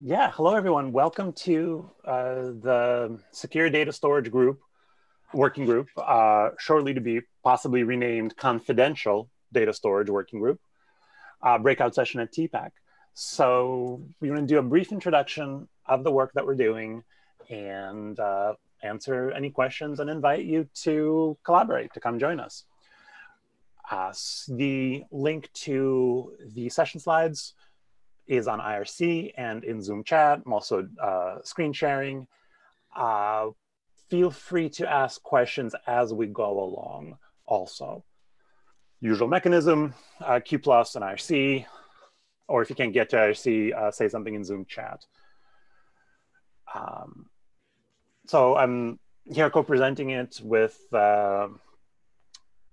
Yeah, hello everyone. Welcome to the Secure Data Storage Group, Working Group, shortly to be possibly renamed Confidential Data Storage Working Group, breakout session at TPAC. So we're going to do a brief introduction of the work that we're doing and answer any questions and invite you to collaborate, to come join us. The link to the session slides is on IRC and in Zoom chat. I'm also screen sharing. Feel free to ask questions as we go along also. Usual mechanism, Q+ and IRC, or if you can't get to IRC, say something in Zoom chat. So I'm here co-presenting it with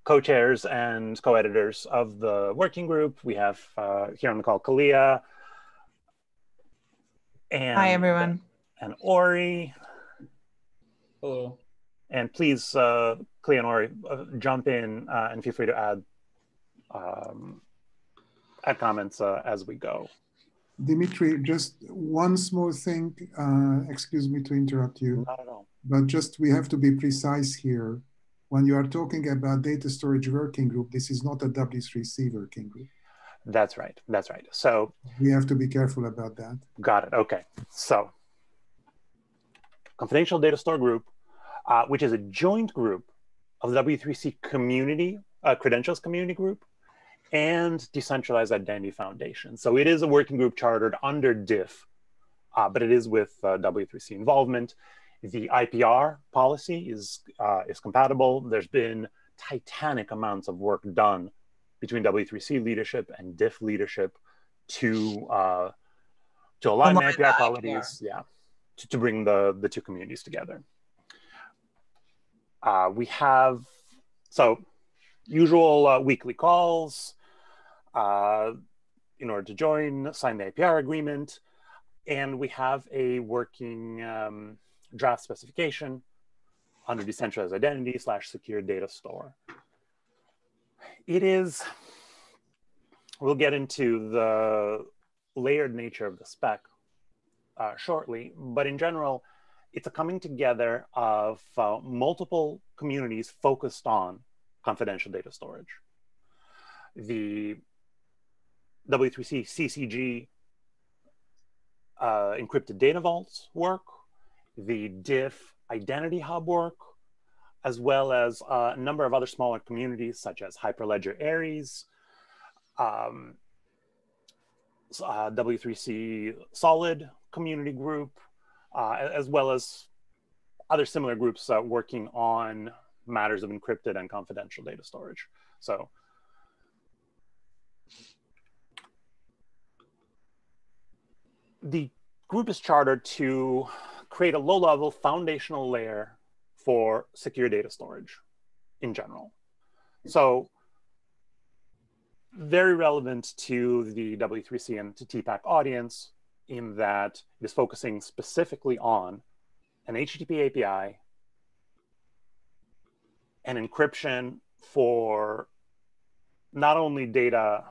co-chairs and co-editors of the working group. We have here on the call Kalia, and, hi, everyone. And Ori. Hello. And please, Kalia and Ori, jump in and feel free to add comments as we go. Dimitri, just one small thing. Excuse me to interrupt you. Not at all. But just we have to be precise here. When you are talking about data storage working group, this is not a W3C working group. That's right. That's right. So we have to be careful about that. Got it. Okay. So Confidential Data Store Group, which is a joint group of the W3C Community Credentials Community Group and Decentralized Identity Foundation. So it is a working group chartered under DIF, but it is with W3C involvement. The IPR policy is compatible. There's been titanic amounts of work done between W3C leadership and DIF leadership to align the IPR policies, to bring the two communities together. We have usual weekly calls in order to join, sign the IPR agreement, and we have a working draft specification under Decentralized Identity / Secure Data Store. It is, we'll get into the layered nature of the spec shortly, but in general, it's a coming together of multiple communities focused on confidential data storage. The W3C CCG Encrypted Data Vaults work, the DIF Identity Hub work, as well as a number of other smaller communities such as Hyperledger Aries, W3C Solid Community Group, as well as other similar groups working on matters of encrypted and confidential data storage. So the group is chartered to create a low-level foundational layer for secure data storage in general. So very relevant to the W3C and to TPAC audience in that it is focusing specifically on an HTTP API and encryption for not only data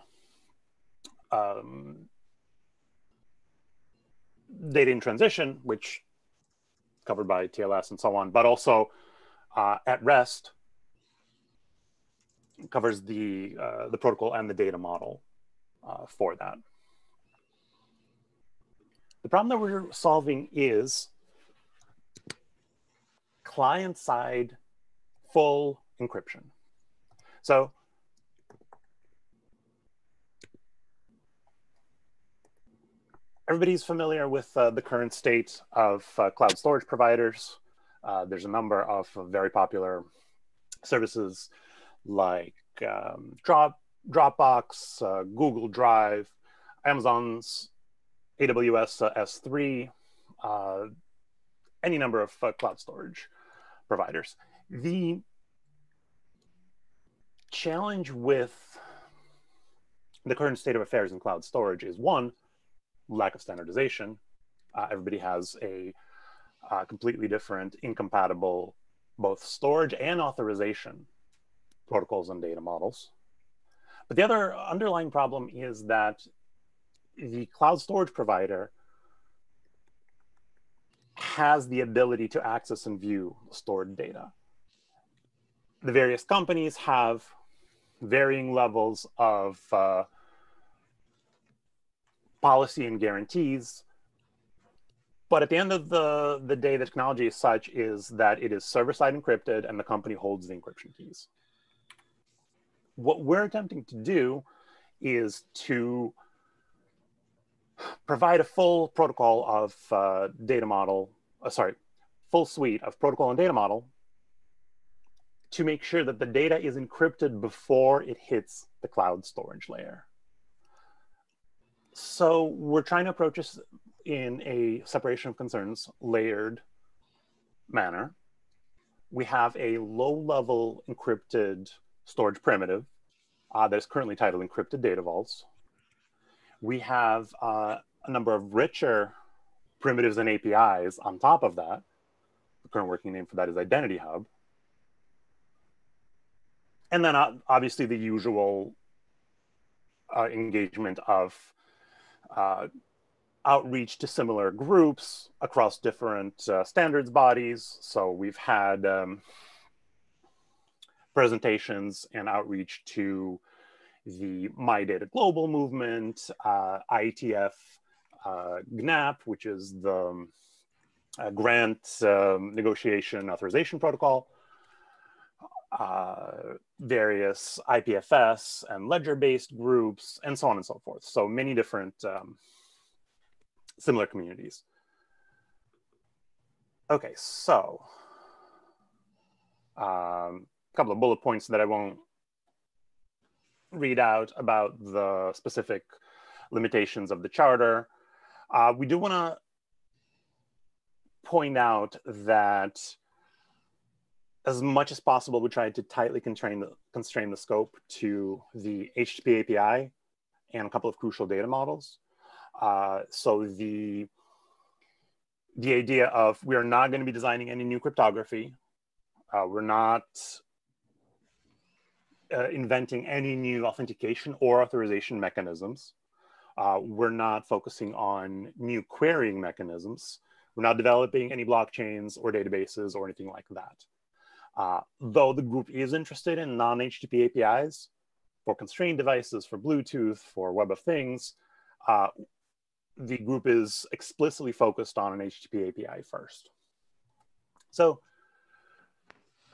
data in transition, which covered by TLS and so on, but also at rest covers the protocol and the data model for that. The problem that we're solving is client-side full encryption. So everybody's familiar with the current state of cloud storage providers. There's a number of very popular services like Dropbox, Google Drive, Amazon's AWS S3, any number of cloud storage providers. The challenge with the current state of affairs in cloud storage is, one, lack of standardization. Everybody has a completely different, incompatible, both storage and authorization protocols and data models. But the other underlying problem is that the cloud storage provider has the ability to access and view stored data. The various companies have varying levels of policy and guarantees. But at the end of the day, the technology as such is that it is server-side encrypted and the company holds the encryption keys. What we're attempting to do is to provide a full protocol of full suite of protocol and data model to make sure that the data is encrypted before it hits the cloud storage layer. So we're trying to approach this in a separation of concerns layered manner. We have a low-level encrypted storage primitive that is currently titled Encrypted Data Vaults. We have a number of richer primitives and APIs on top of that. The current working name for that is Identity Hub. And then obviously the usual engagement of outreach to similar groups across different standards bodies. So we've had presentations and outreach to the My Data Global movement, IETF GNAP, which is the grant negotiation authorization protocol, various IPFS and ledger-based groups, and so on and so forth. So many different similar communities. Okay, so a couple of bullet points that I won't read out about the specific limitations of the charter. We do want to point out that as much as possible, we tried to tightly constrain the scope to the HTTP API and a couple of crucial data models. So the idea of we are not going to be designing any new cryptography. We're not inventing any new authentication or authorization mechanisms. We're not focusing on new querying mechanisms. We're not developing any blockchains or databases or anything like that. Though the group is interested in non-HTTP APIs for constrained devices, for Bluetooth, for Web of Things, the group is explicitly focused on an HTTP API first. So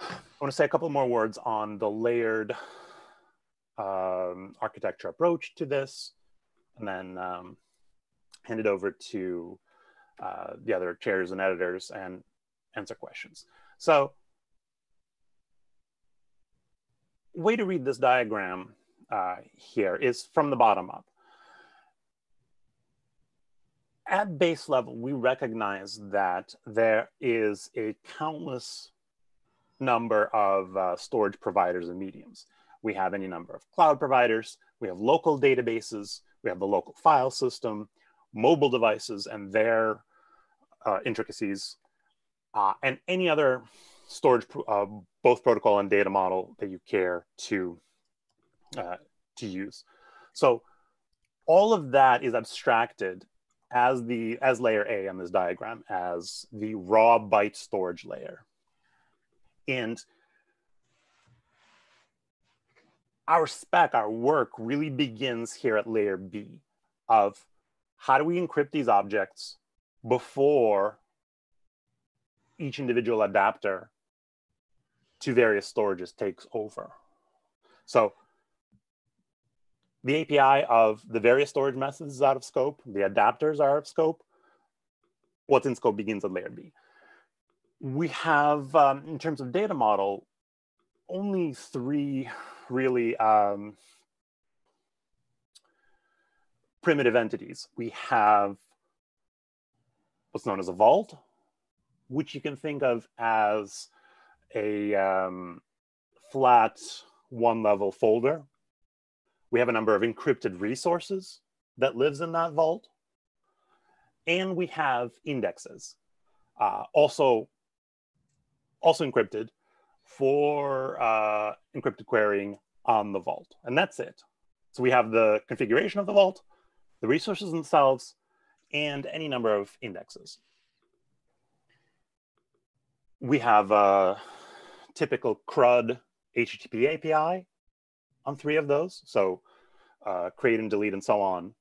I want to say a couple more words on the layered architecture approach to this, and then hand it over to the other chairs and editors and answer questions. So way to read this diagram here is from the bottom up. At base level, we recognize that there is a countless number of storage providers and mediums. We have any number of cloud providers, we have local databases, we have the local file system, mobile devices and their intricacies, and any other storage, both protocol and data model that you care to use. So all of that is abstracted as layer A on this diagram as the raw byte storage layer. And our spec, our work really begins here at layer B of how do we encrypt these objects before each individual adapter to various storages takes over. So the API of the various storage methods is out of scope. The adapters are out of scope. What's in scope begins at layer B. We have, in terms of data model, only three really primitive entities. We have what's known as a vault, which you can think of as a flat one-level folder. We have a number of encrypted resources that lives in that vault. And we have indexes, also encrypted for encrypted querying on the vault. And that's it. So we have the configuration of the vault, the resources themselves, and any number of indexes. We have a typical CRUD HTTP API on 3 of those. So create and delete and so on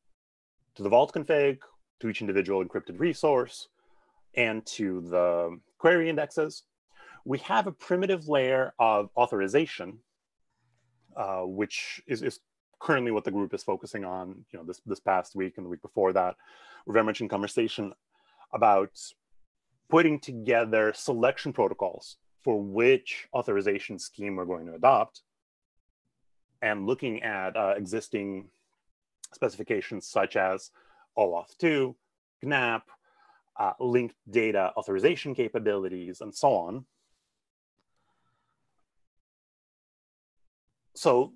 to the vault config, to each individual encrypted resource, and to the query indexes. We have a primitive layer of authorization, which is currently what the group is focusing on. This past week and the week before that, we're very much in conversation about putting together selection protocols for which authorization scheme we're going to adopt, and looking at existing specifications such as OAuth 2, GNAP, linked data authorization capabilities, and so on. So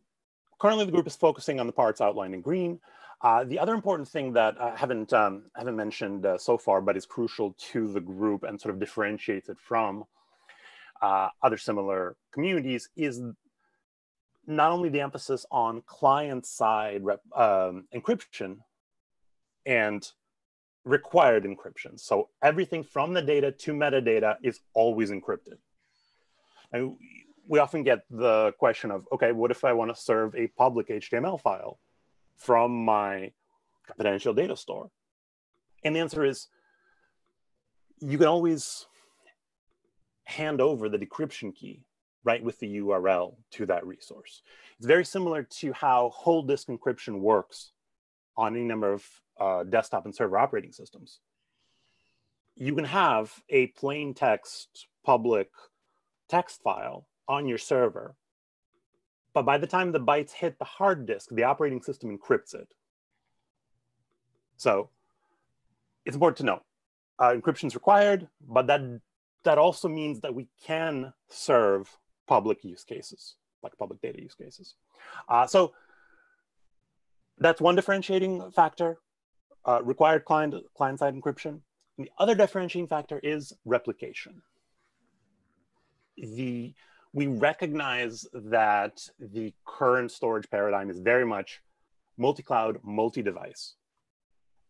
currently the group is focusing on the parts outlined in green. The other important thing that I haven't mentioned so far, but is crucial to the group and sort of differentiates it from other similar communities, is not only the emphasis on client-side encryption and required encryption. So everything from the data to metadata is always encrypted. And we often get the question of, okay, what if I want to serve a public HTML file from my confidential data store? And the answer is, you can always hand over the decryption key right with the URL to that resource. It's very similar to how whole disk encryption works on any number of desktop and server operating systems. You can have a plain text public text file on your server, but by the time the bytes hit the hard disk, the operating system encrypts it. So it's important to know, encryption is required, but that also means that we can serve public use cases, like public data use cases. So that's one differentiating factor, required client-side encryption. And the other differentiating factor is replication. We recognize that the current storage paradigm is very much multi-cloud, multi-device.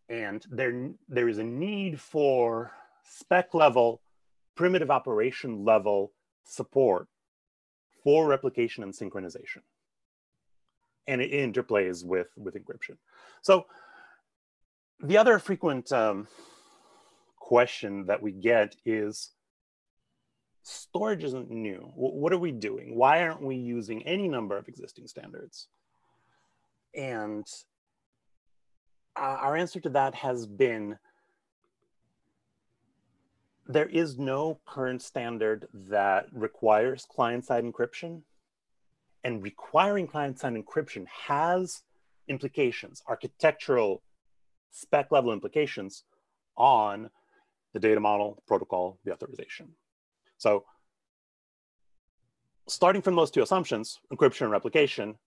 And there is a need for spec level, primitive operation level support for replication and synchronization. And it interplays with encryption. So the other frequent question that we get is, storage isn't new. What are we doing? Why aren't we using any number of existing standards? And our answer to that has been, there is no current standard that requires client-side encryption, and requiring client-side encryption has implications, architectural spec level implications on the data model, the protocol, the authorization. So starting from those two assumptions, encryption and replication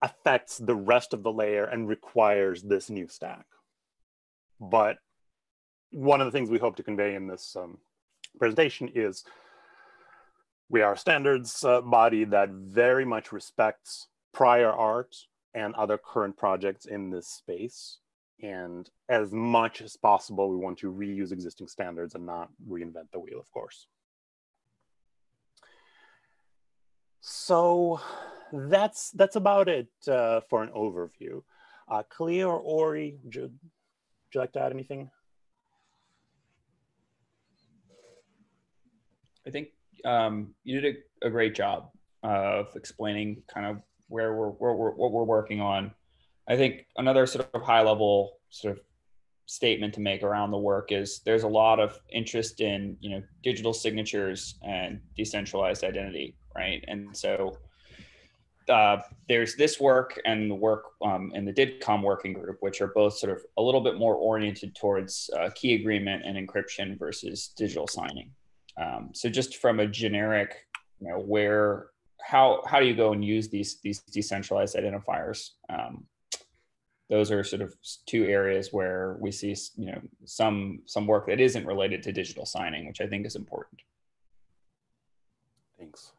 affects the rest of the layer and requires this new stack. But one of the things we hope to convey in this presentation is we are a standards body that very much respects prior art and other current projects in this space. And as much as possible, we want to reuse existing standards and not reinvent the wheel, of course. So that's about it for an overview. Kalia or Ori, would you like to add anything? I think you did a great job of explaining kind of what we're working on. I think another sort of high level sort of statement to make around the work is there's a lot of interest in, digital signatures and decentralized identity, right? And so there's this work and the work in the DIDCOM working group, which are both sort of a little bit more oriented towards key agreement and encryption versus digital signing. So just from a generic, how do you go and use these decentralized identifiers? Those are sort of two areas where we see, some work that isn't related to digital signing, which I think is important. Thanks.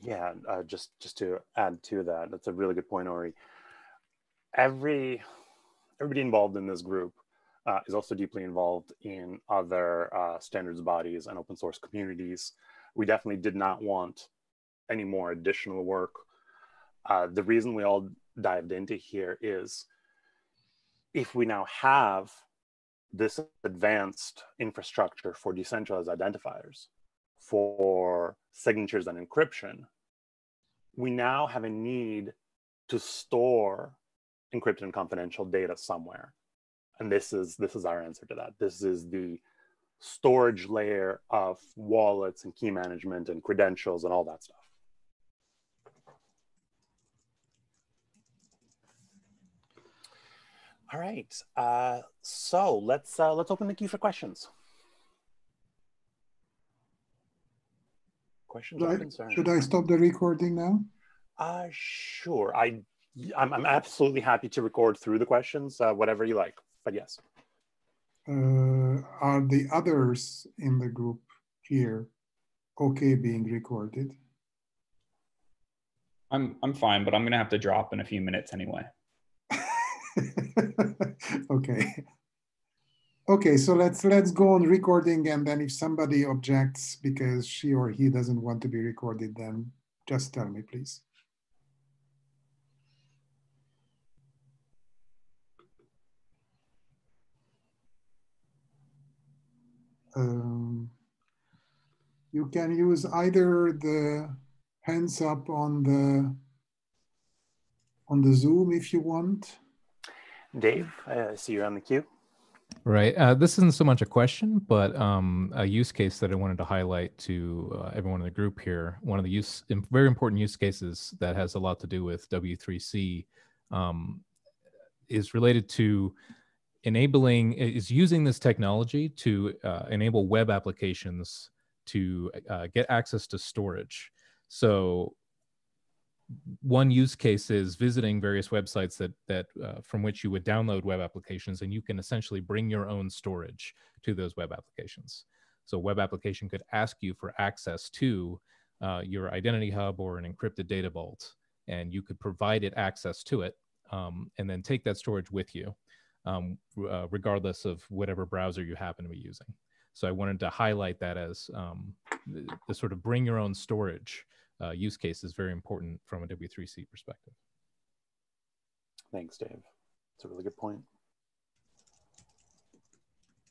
Yeah, just to add to that, that's a really good point, Ori. Everybody involved in this group is also deeply involved in other standards bodies and open source communities. We definitely did not want any more additional work. The reason we all dived into here is if we now have this advanced infrastructure for decentralized identifiers, for signatures and encryption, we now have a need to store encrypted and confidential data somewhere. And this is our answer to that. This is the storage layer of wallets and key management and credentials and all that stuff. All right, so let's open the queue for questions. Questions or concerns? Should I stop the recording now? Sure. I'm absolutely happy to record through the questions, whatever you like. But yes. Are the others in the group here okay being recorded? I'm fine, but I'm gonna have to drop in a few minutes anyway. Okay. Okay, so let's go on recording, and then if somebody objects because she or he doesn't want to be recorded, then just tell me, please. You can use either the hands up on the Zoom if you want. Dave, I see you're on the queue. Right. This isn't so much a question, but a use case that I wanted to highlight to everyone in the group here. One of the very important use cases that has a lot to do with W3C is related to using this technology to enable web applications to get access to storage. So one use case is visiting various websites that from which you would download web applications, and you can essentially bring your own storage to those web applications. So a web application could ask you for access to your identity hub or an encrypted data vault, and you could provide it access to it, and then take that storage with you, regardless of whatever browser you happen to be using. So I wanted to highlight that as the sort of bring your own storage use case is very important from a W3C perspective. Thanks, Dave. It's a really good point.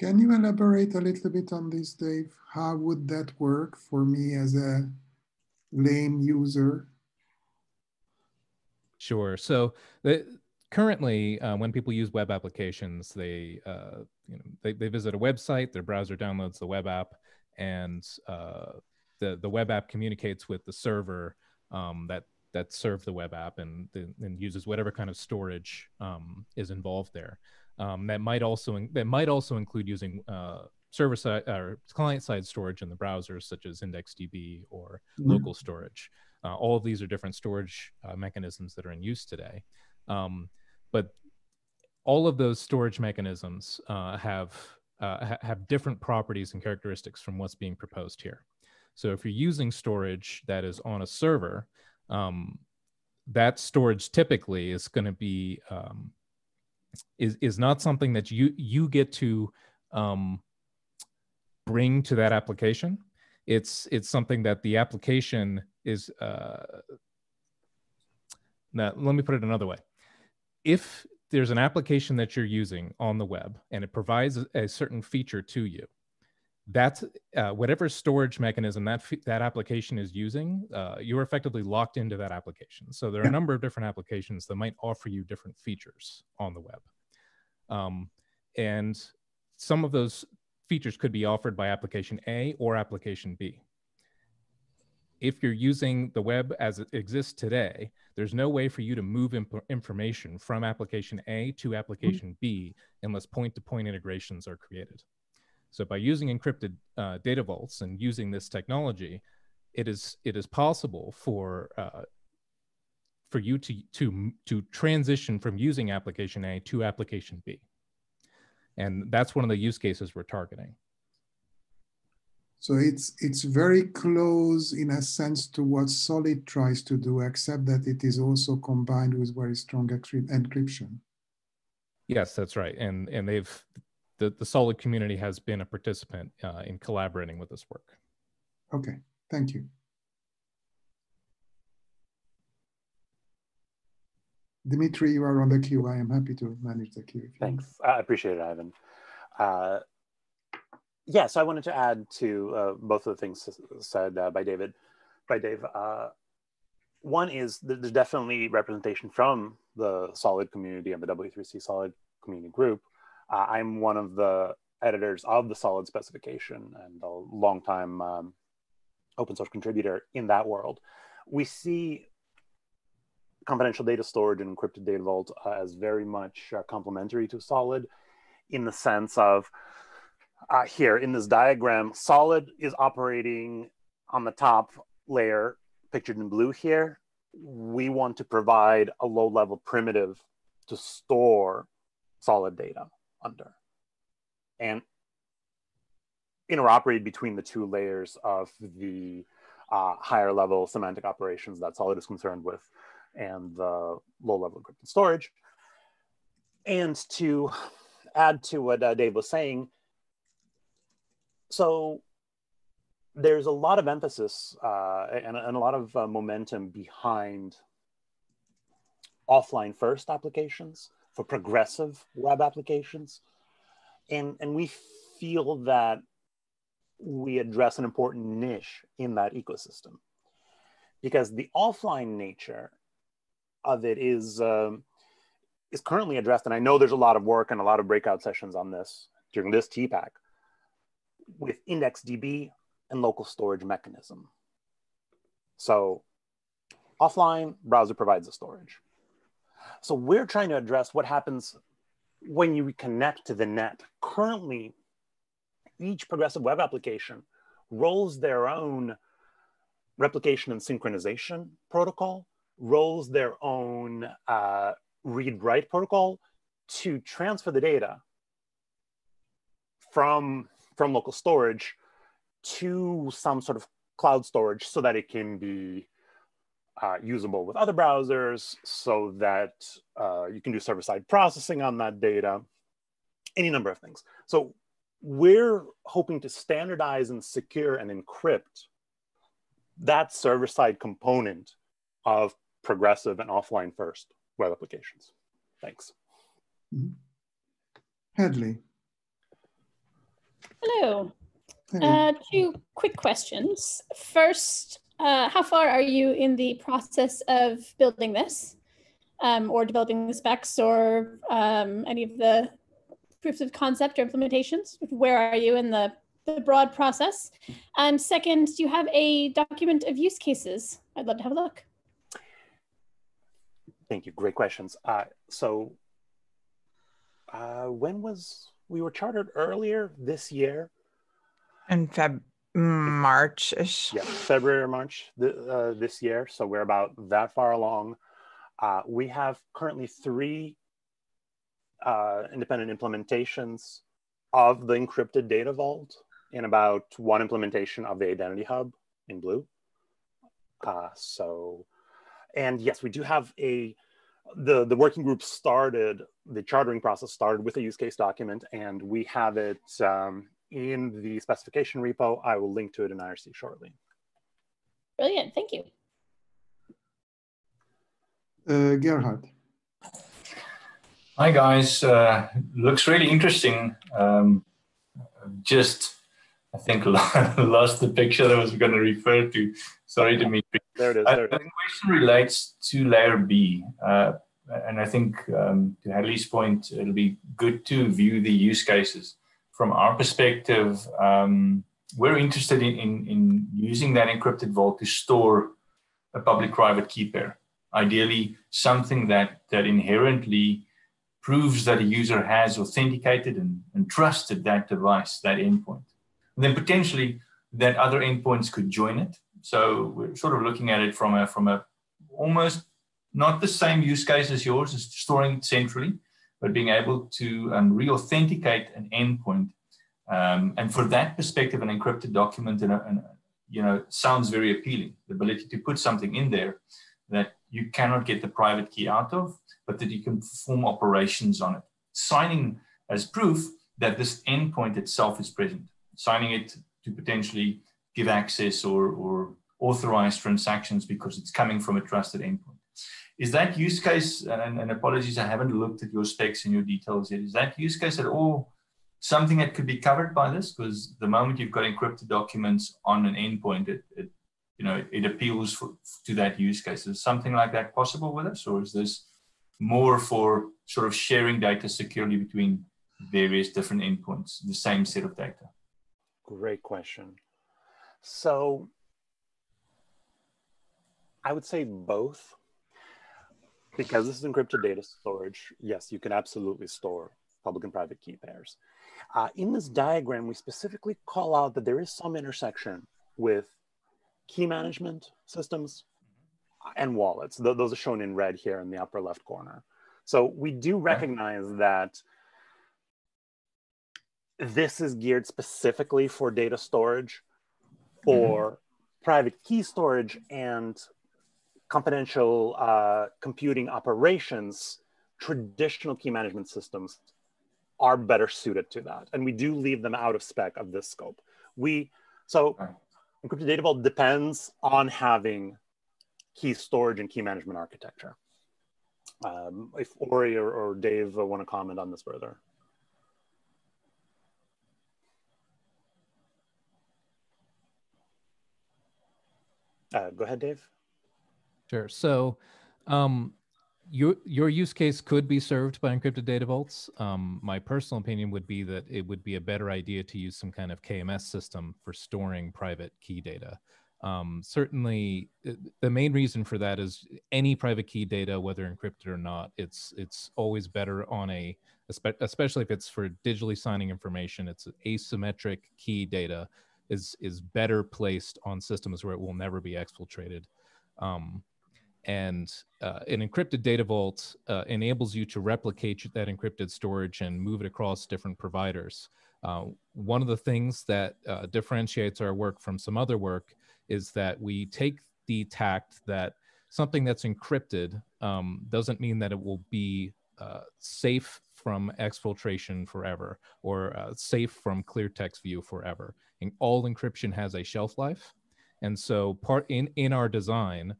Can you elaborate a little bit on this, Dave? How would that work for me as a lame user? Sure. So currently, when people use web applications, they visit a website, their browser downloads the web app, and the web app communicates with the server that served the web app and uses whatever kind of storage is involved there. That might also include using server side or client side storage in the browsers, such as IndexedDB or local storage. All of these are different storage mechanisms that are in use today. But all of those storage mechanisms have different properties and characteristics from what's being proposed here. So if you're using storage that is on a server, that storage typically is going to be is not something that you get to bring to that application. It's something that the application is. Now, let me put it another way. If there's an application that you're using on the web and it provides a certain feature to you, that's whatever storage mechanism that application is using, you're effectively locked into that application. So there are a number of different applications that might offer you different features on the web. And some of those features could be offered by application A or application B. If you're using the web as it exists today, there's no way for you to move information from application A to application B unless point-to-point integrations are created. So by using encrypted data vaults and using this technology, it is possible for you to transition from using application A to application B. And that's one of the use cases we're targeting. So it's very close in a sense to what Solid tries to do, except that it is also combined with very strong encryption. Yes, that's right. And the Solid community has been a participant in collaborating with this work. Okay, thank you. Dimitri, you are on the queue. I am happy to manage the queue. Thanks. I appreciate it, Ivan. Yeah, so I wanted to add to both of the things said by Dave. One is there's definitely representation from the Solid community and the W3C Solid Community Group. I'm one of the editors of the Solid specification and a longtime open source contributor in that world. We see confidential data storage and encrypted data vault as very much complementary to Solid, in the sense of here in this diagram, Solid is operating on the top layer pictured in blue here. We want to provide a low-level primitive to store Solid data under and interoperate between the two layers of the higher level semantic operations that Solid is concerned with and the low-level encrypted storage. And to add to what Dave was saying, so there's a lot of emphasis and a lot of momentum behind offline first applications for progressive web applications. And we feel that we address an important niche in that ecosystem, because the offline nature of it is currently addressed. And I know there's a lot of work and a lot of breakout sessions on this during this TPAC with IndexedDB and local storage mechanism. So offline, browser provides the storage. So we're trying to address what happens when you reconnect to the net. Currently, each progressive web application rolls their own replication and synchronization protocol, rolls their own read-write protocol to transfer the data from local storage to some sort of cloud storage so that it can be usable with other browsers, so that you can do server-side processing on that data, any number of things. So we're hoping to standardize and secure and encrypt that server-side component of progressive and offline first web applications. Thanks. Mm-hmm. Hadley. Hello. Hey. 2 quick questions. First, how far are you in the process of building this or developing the specs or any of the proofs of concept or implementations? Where are you in the broad process? And second, do you have a document of use cases? I'd love to have a look. Thank you. Great questions. When was we were chartered earlier this year? In March-ish. Yeah, February or March this year. So we're about that far along. We have currently 3 independent implementations of the encrypted data vault and about 1 implementation of the Identity Hub in blue. And yes, we do have the working group started, the chartering process started with a use case document, and we have it in the specification repo. I will link to it in IRC shortly. Brilliant, thank you. Gerhard. Hi guys, looks really interesting. I think lost the picture I was going to refer to. Sorry, Dimitri. There it is. The question relates to layer B. And I think to Hadley's point, it'll be good to view the use cases. From our perspective, we're interested in using that encrypted vault to store a public-private key pair. Ideally, something that inherently proves that a user has authenticated and trusted that device, that endpoint. And then potentially that other endpoints could join it. So we're sort of looking at it from a almost not the same use case as yours, as storing it centrally, but being able to re-authenticate an endpoint. And for that perspective, an encrypted document sounds very appealing. The ability to put something in there that you cannot get the private key out of, but that you can perform operations on it. Signing as proof that this endpoint itself is present, signing it to potentially give access or authorize transactions because it's coming from a trusted endpoint. Is that use case, and apologies, I haven't looked at your specs and your details yet, is that use case at all something that could be covered by this? Because the moment you've got encrypted documents on an endpoint, it appeals to that use case. Is something like that possible with us, or is this more for sort of sharing data securely between various different endpoints, the same set of data? Great question. So I would say both. Because this is encrypted data storage, yes, you can absolutely store public and private key pairs. In this diagram, we specifically call out that there is some intersection with key management systems and wallets. Those are shown in red here in the upper left corner. So we do recognize that this is geared specifically for data storage, for private key storage and confidential computing operations. Traditional key management systems are better suited to that. And we do leave them out of spec of this scope. So Encrypted Data Vault depends on having key storage and key management architecture. If Ori or Dave want to comment on this further. Go ahead, Dave. Sure. So your use case could be served by encrypted data vaults. My personal opinion would be that it would be a better idea to use some kind of KMS system for storing private key data. Certainly, the main reason for that is any private key data, whether encrypted or not, it's always better on especially if it's for digitally signing information, it's asymmetric key data is better placed on systems where it will never be exfiltrated. And an encrypted data vault enables you to replicate that encrypted storage and move it across different providers. One of the things that differentiates our work from some other work is that we take the tact that something that's encrypted doesn't mean that it will be safe from exfiltration forever or safe from clear text view forever. And all encryption has a shelf life. And so in our design,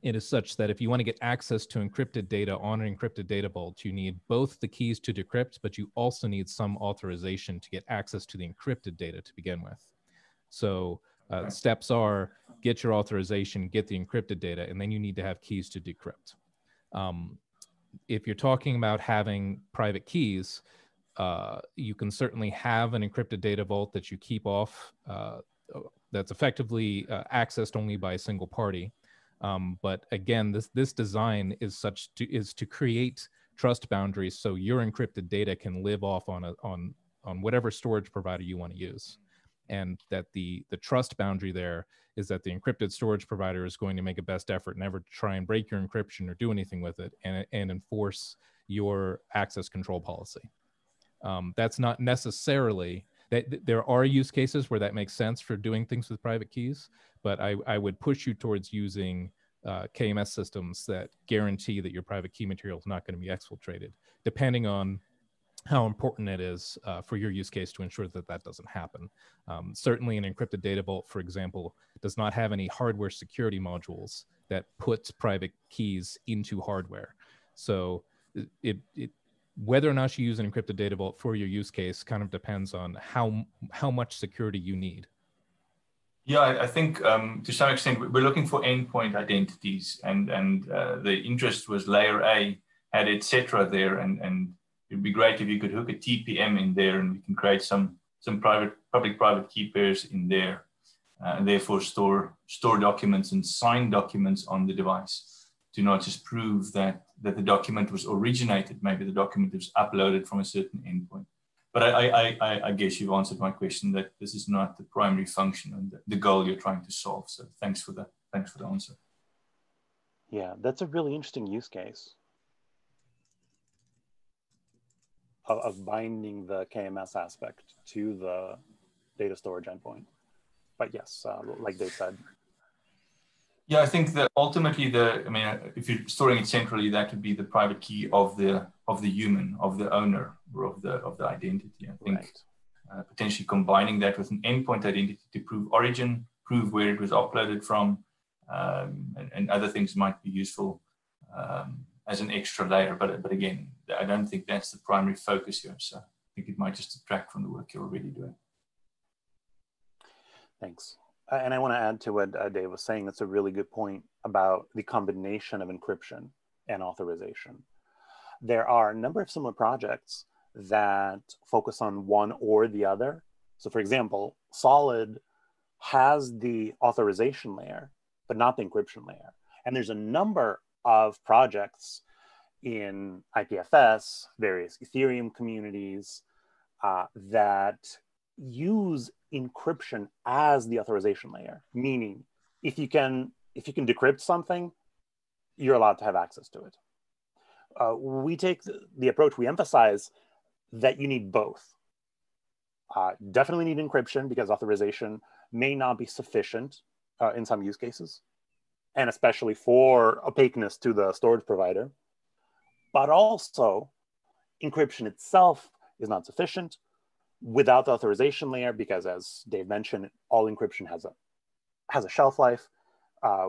it is such that if you want to get access to encrypted data on an encrypted data vault, you need both the keys to decrypt, but you also need some authorization to get access to the encrypted data to begin with. So steps are get your authorization, get the encrypted data, and then you need to have keys to decrypt. If you're talking about having private keys, you can certainly have an encrypted data vault that you keep off that's effectively accessed only by a single party. But again, this design is to create trust boundaries so your encrypted data can live off on whatever storage provider you want to use, and that the trust boundary there is that the encrypted storage provider is going to make a best effort never to try and break your encryption or do anything with it and enforce your access control policy. That's not necessarily that there are use cases where that makes sense for doing things with private keys, but I would push you towards using KMS systems that guarantee that your private key material is not going to be exfiltrated, depending on how important it is for your use case to ensure that that doesn't happen. Certainly an encrypted data vault, for example, does not have any hardware security modules that puts private keys into hardware. So whether or not you use an encrypted data vault for your use case kind of depends on how much security you need. Yeah, I think to some extent we're looking for endpoint identities, and the interest was layer A had etc. there, and it'd be great if you could hook a TPM in there, and we can create some public-private key pairs in there, and therefore store documents and sign documents on the device to not just prove that the document was originated, maybe the document was uploaded from a certain endpoint. But I guess you've answered my question that this is not the primary function and the goal you're trying to solve. So thanks for that. Thanks for the answer. Yeah, that's a really interesting use case of binding the KMS aspect to the data storage endpoint. But yes, like Dave said. Yeah, I think that ultimately if you're storing it centrally, that would be the private key of the human, of the owner, or of the identity. I think potentially combining that with an endpoint identity to prove origin, prove where it was uploaded from, and other things might be useful as an extra layer. But again, I don't think that's the primary focus here. So I think it might just detract from the work you're already doing. Thanks. And I want to add to what Dave was saying. That's a really good point about the combination of encryption and authorization. There are a number of similar projects that focus on one or the other. So for example, Solid has the authorization layer, but not the encryption layer. And there's a number of projects in IPFS, various Ethereum communities that use encryption as the authorization layer, meaning if you can decrypt something, you're allowed to have access to it. We take the approach, we emphasize that you need both. Definitely need encryption because authorization may not be sufficient in some use cases, and especially for opaqueness to the storage provider. But also, encryption itself is not sufficient without the authorization layer, because as Dave mentioned, all encryption has a shelf life.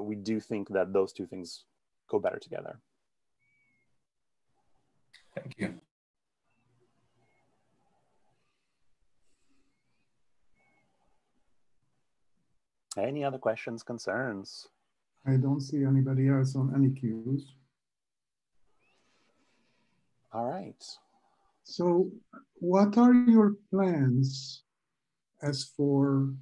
We do think that those two things go better together. Thank you. Any other questions, concerns? I don't see anybody else on any queues. All right. So what are your plans as for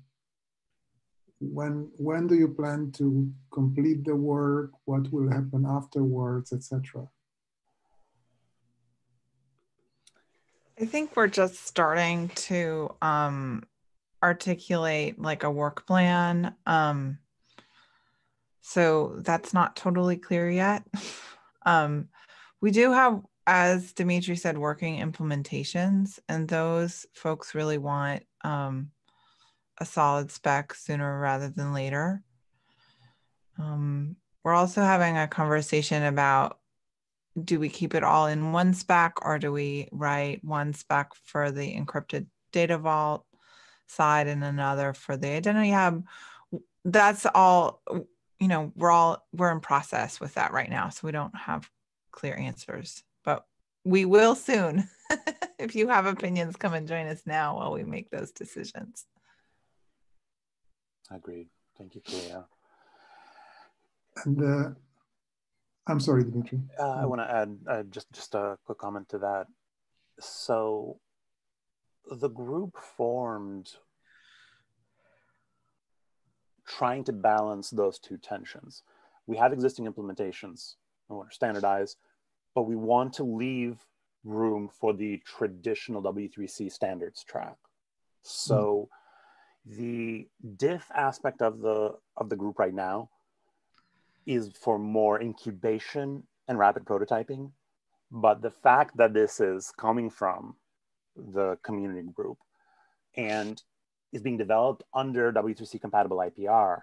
when do you plan to complete the work? What will happen afterwards, etc.? I think we're just starting to articulate like a work plan. So that's not totally clear yet. We do have, as Dimitri said, working implementations, and those folks really want a solid spec sooner rather than later. We're also having a conversation about, do we keep it all in one spec, or do we write one spec for the encrypted data vault side and another for the identity hub? That's all, you know, we're in process with that right now. So we don't have clear answers, but we will soon. If you have opinions, come and join us now while we make those decisions. Agreed. Thank you, Kalia. And I'm sorry, Dimitri. I want to add just a quick comment to that. So the group formed trying to balance those two tensions. We have existing implementations, we want to standardize, but we want to leave room for the traditional W3C standards track. So the diff aspect of the group right now is for more incubation and rapid prototyping. But the fact that this is coming from the community group and is being developed under W3C compatible IPR,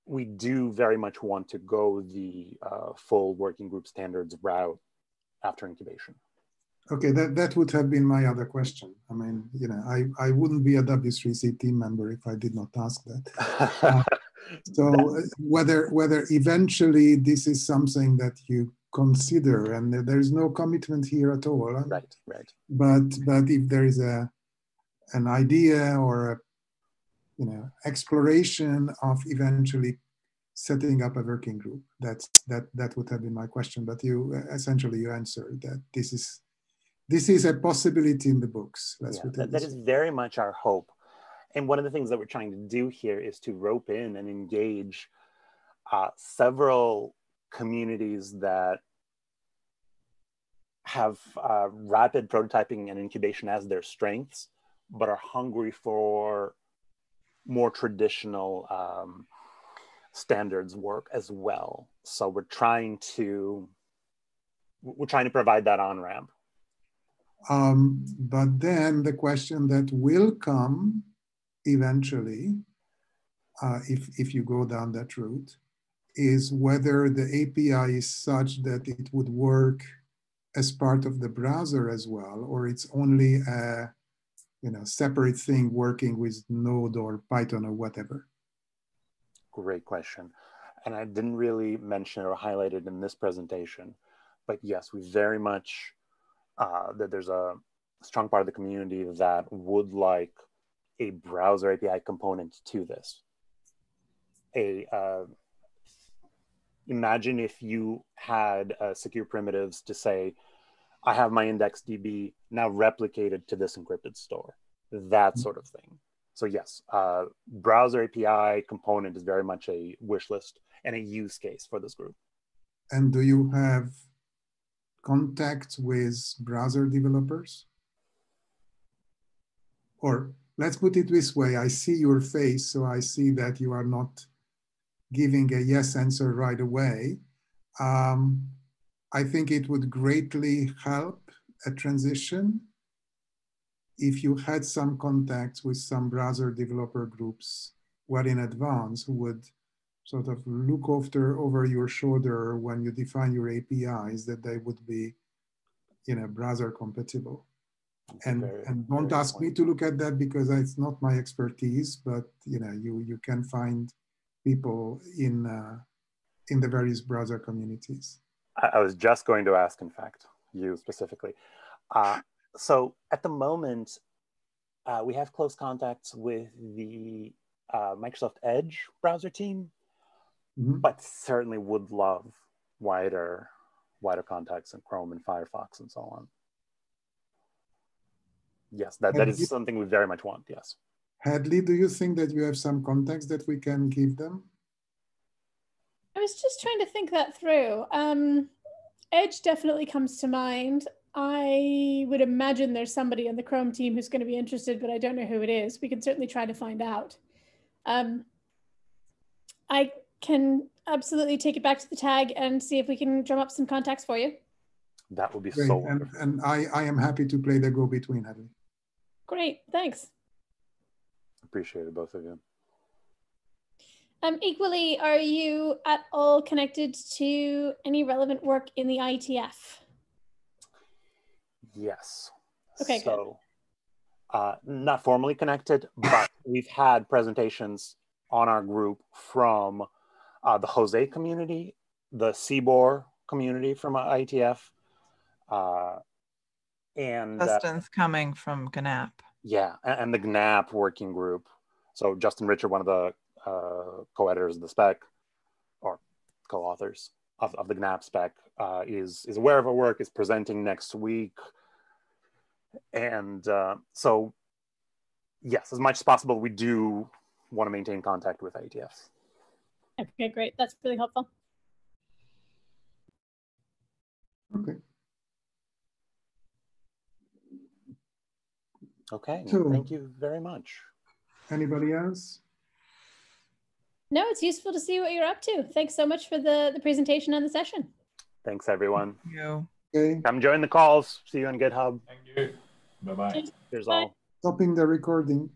we do very much want to go the full working group standards route after incubation. Okay, that would have been my other question. I mean, you know, I wouldn't be a W3C team member if I did not ask that. So whether eventually this is something that you consider, and there's no commitment here at all. Right. But if there is an idea or a exploration of eventually setting up a working group, that would have been my question. But you essentially answered that this is a possibility in the books. That is very much our hope. And one of the things that we're trying to do here is to rope in and engage several communities that have rapid prototyping and incubation as their strengths, but are hungry for more traditional standards work as well. So we're trying to provide that on-ramp. But then the question that will come eventually, if you go down that route, is whether the API is such that it would work as part of the browser as well, or it's only a separate thing working with Node or Python or whatever. Great question. And I didn't really mention it or highlight it in this presentation, but yes, we very much, that there's a strong part of the community that would like a browser API component to this. Imagine if you had secure primitives to say, I have my index DB now replicated to this encrypted store, that sort of thing. So yes, browser API component is very much a wish list and a use case for this group. And do you have contact with browser developers? Or let's put it this way, I see your face, so I see that you are not giving a yes answer right away. I think it would greatly help a transition if you had some contacts with some browser developer groups well in advance who would sort of look over your shoulder when you define your APIs, that they would be browser compatible. And don't ask me to look at that because it's not my expertise, but you can find people in the various browser communities. I was just going to ask, in fact, you specifically. So at the moment, we have close contacts with the Microsoft Edge browser team, but certainly would love wider contacts in Chrome and Firefox and so on. Yes, that is something we very much want, yes. Hadley, do you think that you have some contacts that we can give them? I was just trying to think that through. Edge definitely comes to mind. I would imagine there's somebody on the Chrome team who's going to be interested, but I don't know who it is. We can certainly try to find out. I can absolutely take it back to the tag and see if we can drum up some contacts for you. That would be great. So wonderful. And I am happy to play the go-between, Hadley. Great, thanks. Appreciate it, both of you. Equally, are you at all connected to any relevant work in the IETF? Yes. Okay, so, good. Not formally connected, but we've had presentations on our group from the Jose community, the CBOR community from IETF, and Justin's coming from GNAP. Yeah, and the GNAP working group. So Justin Richard, one of the co-editors of the spec, or co-authors of the GNAP spec, is aware of our work, is presenting next week. And so, yes, as much as possible, we do want to maintain contact with IETF. Okay, great. That's really helpful. Okay. Okay, So, thank you very much. Anybody else? No, it's useful to see what you're up to. Thanks so much for the presentation and the session. Thanks, everyone. Thank you. Okay. Come join the calls. See you on GitHub. Thank you. Bye-bye. Here's Bye. all. Stopping the recording.